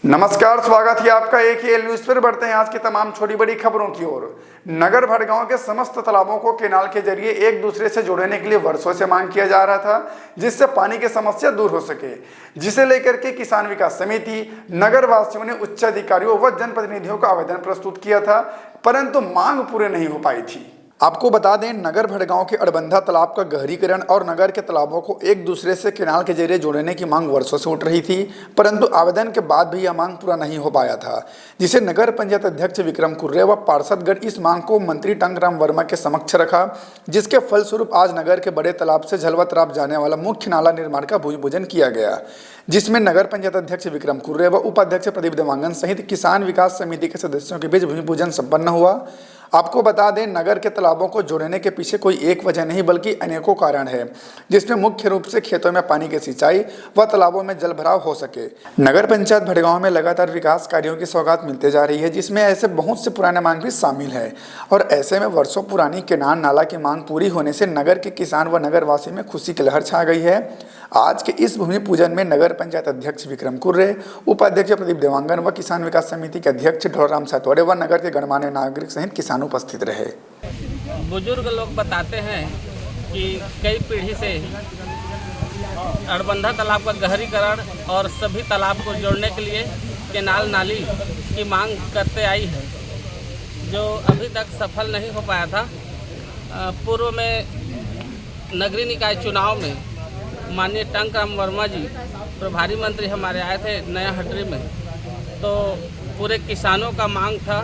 नमस्कार, स्वागत है आपका एक ही न्यूज पर। बढ़ते हैं आज की तमाम छोटी बड़ी खबरों की ओर। नगर भटगांव के समस्त तालाबों को केनाल के जरिए एक दूसरे से जोड़ने के लिए वर्षों से मांग किया जा रहा था, जिससे पानी की समस्या दूर हो सके, जिसे लेकर के किसान विकास समिति, नगर वासियों ने उच्च अधिकारियों व जनप्रतिनिधियों का आवेदन प्रस्तुत किया था, परंतु मांग पूरी नहीं हो पाई थी। आपको बता दें, नगर भटगांव के अड़बंधा तालाब का गहरीकरण और नगर के तालाबों को एक दूसरे से केनाल के जरिए जोड़ने की मांग वर्षों से उठ रही थी, परंतु आवेदन के बाद भी यह मांग पूरा नहीं हो पाया था, जिसे नगर पंचायत अध्यक्ष विक्रम कुर्रे व पार्षदगण इस मांग को मंत्री टंकराम वर्मा के समक्ष रखा, जिसके फलस्वरूप आज नगर के बड़े तालाब से झलवा तालाब जाने वाला मुख्य नाला निर्माण का भूमि पूजन किया गया, जिसमें नगर पंचायत अध्यक्ष विक्रम कुर्रे व उपाध्यक्ष प्रदीप देवांगन सहित किसान विकास समिति के सदस्यों के बीच भूमि पूजन संपन्न हुआ। आपको बता दें, नगर के तालाबों को जोड़ने के पीछे कोई एक वजह नहीं बल्कि अनेकों कारण है, जिसमें मुख्य रूप से खेतों में पानी की सिंचाई व तालाबों में जल भराव हो सके। नगर पंचायत भटगांव में लगातार विकास कार्यों की सौगात मिलते जा रही है, जिसमें ऐसे बहुत से पुराने मांग भी शामिल है, और ऐसे में वर्षों पुरानी केनाल नाला की मांग पूरी होने से नगर के किसान व नगरवासी में खुशी की लहर छा गई है। आज के इस भूमि पूजन में नगर पंचायत अध्यक्ष विक्रम कुर्रे, उपाध्यक्ष प्रदीप देवांगन व किसान विकास समिति के अध्यक्ष ढोलराम सातवाड़े व नगर के गणमान्य नागरिक सहित किसान उपस्थित रहे। बुजुर्ग लोग बताते हैं कि कई पीढ़ी से अड़बंधा तालाब का गहरीकरण और सभी तालाब को जोड़ने के लिए केनाल नाली की मांग करते आई है, जो अभी तक सफल नहीं हो पाया था। पूर्व में नगरीय निकाय चुनाव में माननीय टंकराम वर्मा जी प्रभारी मंत्री हमारे आए थे नया हटरी में, तो पूरे किसानों का मांग था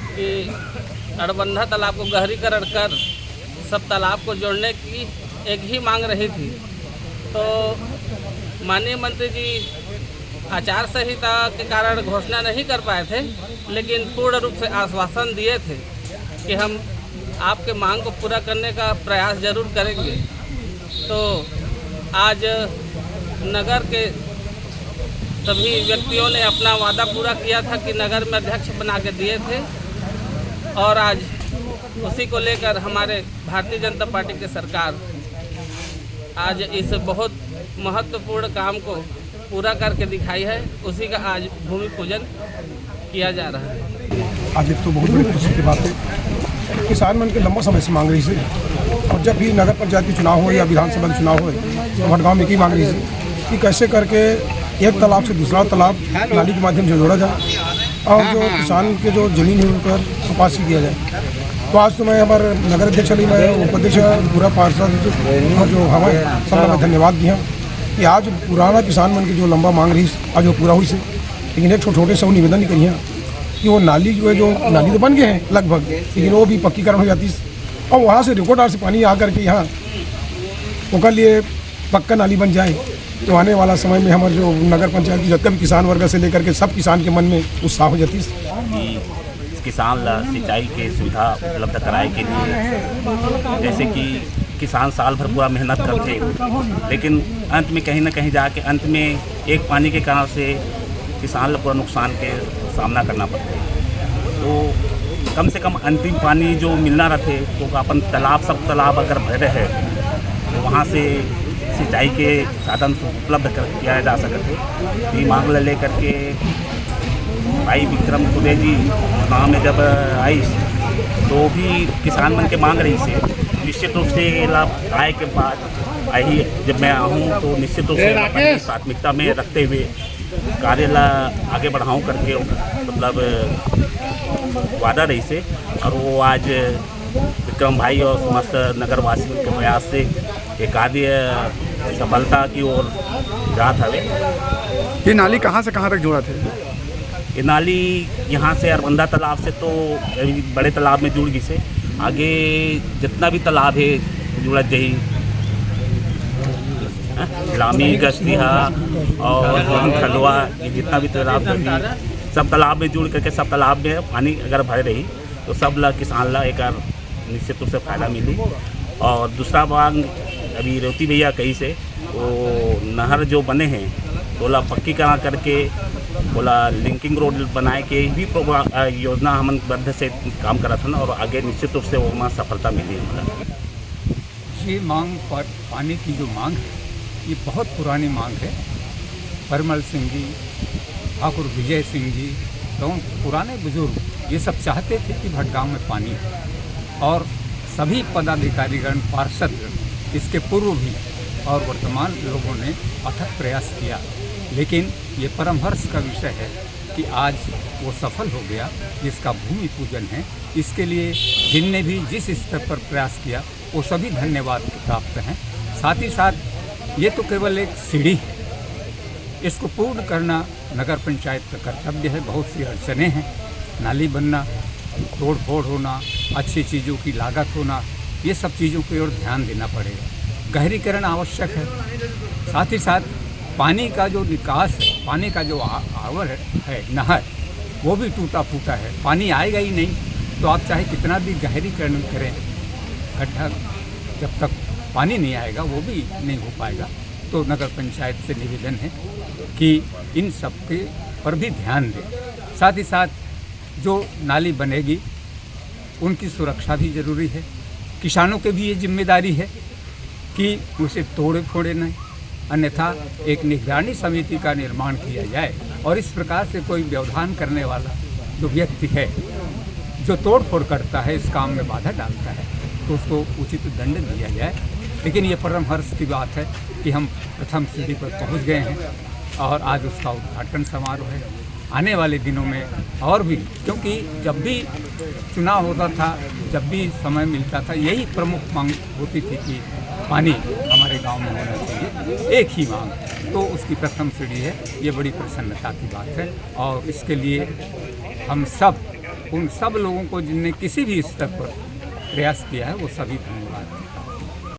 कि अड़बंधा तालाब को गहरीकरण कर सब तालाब को जोड़ने की एक ही मांग रही थी। तो माननीय मंत्री जी आचार संहिता के कारण घोषणा नहीं कर पाए थे, लेकिन पूर्ण रूप से आश्वासन दिए थे कि हम आपके मांग को पूरा करने का प्रयास जरूर करेंगे। तो आज नगर के सभी व्यक्तियों ने अपना वादा पूरा किया था कि नगर में अध्यक्ष बना के दिए थे, और आज उसी को लेकर हमारे भारतीय जनता पार्टी की सरकार आज इस बहुत महत्वपूर्ण काम को पूरा करके दिखाई है। उसी का आज भूमि पूजन किया जा रहा है। आज एक तो बहुत बड़ी खुशी की बात है, किसान मन के लंबा समय से मांग रही थी, और जब भी नगर पंचायत के चुनाव हो या विधानसभा के चुनाव हो तो भटगांव में एक ही मांग रही थी कि कैसे करके एक तालाब से दूसरा तालाब नाली के माध्यम से जोड़ा जाए और जो किसान के जो जमीन है उन पर कपास किया जाए। तो आज तो मैं हमारे नगर अध्यक्ष अली, मैं उपाध्यक्ष पूरा पार्षद और जो हमारे सब में धन्यवाद दिया कि आज पुराना किसान मन की जो लंबा मांग रही आज वो पूरा हुई से। लेकिन एक छोटे से वो निवेदन नहीं करिए कि वो नाली जो है, जो नाली तो बन गए हैं लगभग, लेकिन वो भी पक्कीकरण हो जाती और वहाँ से रिकॉर्डार से पानी आकर के यहाँ उसके लिए पक्का नाली बन जाए तो आने वाला समय में हमारे जो नगर पंचायत की जितना भी किसान वर्ग से लेकर के सब किसान के मन में उत्साह हो जाती है। किसान ला सिंचाई के सुविधा उपलब्ध कराए के लिए, जैसे कि किसान साल भर पूरा मेहनत करते, लेकिन अंत में कहीं ना कहीं जाके अंत में एक पानी के कारण से किसान पूरा नुकसान के सामना करना पड़ता है। तो कम से कम अंतिम पानी जो मिलना रहते तो अपन तालाब सब तालाब अगर भरे है तो वहाँ से सिंचाई के साधन उपलब्ध किया जा सकते। ये मांग ले करके भाई विक्रम कुर्रे जी गाँव में जब आई तो भी किसान मन के मांग रही से निश्चित रूप से लाभ आए के बाद आई जब मैं आऊँ तो निश्चित रूप से अपनी प्राथमिकता में रखते हुए कार्य ला आगे बढ़ाऊँ करके मतलब वादा रही से, और वो आज विक्रम भाई और समस्त नगरवासियों के प्रयास से ये कार्य सफलता की ओर जात हवे। ये नाली कहाँ से कहाँ तक जुड़ा थे? ये नाली यहाँ से अड़बंधा तालाब से तो बड़े तालाब में जुड़ गई से, आगे जितना भी तालाब है जुड़ा जही लामी गश्तिहा और खलवा, ये जितना भी तालाब सब तालाब में जुड़ करके सब तालाब में पानी अगर भरे रही तो सब ला किसान ला एक निश्चित रूप से फायदा मिली। और दूसरा मांग अभी रेवती भैया कहीं से वो नहर जो बने हैं बोला पक्की करा करके बोला लिंकिंग रोड बनाए के भी योजना हम बद्ध से काम करा था ना, और आगे निश्चित रूप से वो हमारा सफलता मिली हमारा। ये मांग पानी की जो मांग है ये बहुत पुरानी मांग है। परमल सिंह जी ठाकुर विजय सिंह जी, तो पुराने बुजुर्ग ये सब चाहते थे कि भटगांव में पानी हो और सभी पदाधिकारीगण, पार्षद, इसके पूर्व भी और वर्तमान लोगों ने अथक प्रयास किया। लेकिन ये परमहर्ष का विषय है कि आज वो सफल हो गया, जिसका भूमि पूजन है। इसके लिए जिनने भी जिस स्तर पर प्रयास किया वो सभी धन्यवाद प्राप्त हैं। साथ ही साथ ये तो केवल एक सीढ़ी है, इसको पूर्ण करना नगर पंचायत का कर्तव्य है। बहुत सी अड़चनें हैं, नाली बनना, तोड़ फोड़ होना, अच्छी चीज़ों की लागत होना, ये सब चीज़ों की ओर ध्यान देना पड़ेगा। गहरीकरण आवश्यक है। साथ ही साथ पानी का जो निकास है, पानी का जो आवर है, नहर, वो भी टूटा फूटा है। पानी आएगा ही नहीं तो आप चाहे कितना भी गहरीकरण करें, गड्ढा जब तक पानी नहीं आएगा वो भी नहीं हो पाएगा। तो नगर पंचायत से निवेदन है कि इन सब के पर भी ध्यान दें। साथ ही साथ जो नाली बनेगी उनकी सुरक्षा भी ज़रूरी है। किसानों के भी ये जिम्मेदारी है कि उसे तोड़े फोड़े नहीं, अन्यथा एक निगरानी समिति का निर्माण किया जाए और इस प्रकार से कोई व्यवधान करने वाला जो व्यक्ति है, जो तोड़ फोड़ करता है, इस काम में बाधा डालता है, तो उसको उचित दंड दिया जाए। लेकिन ये परम हर्ष की बात है कि हम प्रथम सीढ़ी पर पहुंच गए हैं और आज उसका उद्घाटन समारोह है। आने वाले दिनों में और भी, क्योंकि जब भी चुनाव होता था, जब भी समय मिलता था, यही प्रमुख मांग होती थी कि पानी हमारे गांव में होना चाहिए, एक ही मांग। तो उसकी प्रथम सीढ़ी है, ये बड़ी प्रसन्नता की बात है और इसके लिए हम सब, उन सब लोगों को जिनने किसी भी स्तर पर प्रयास किया है, वो सभी धन्यवाद।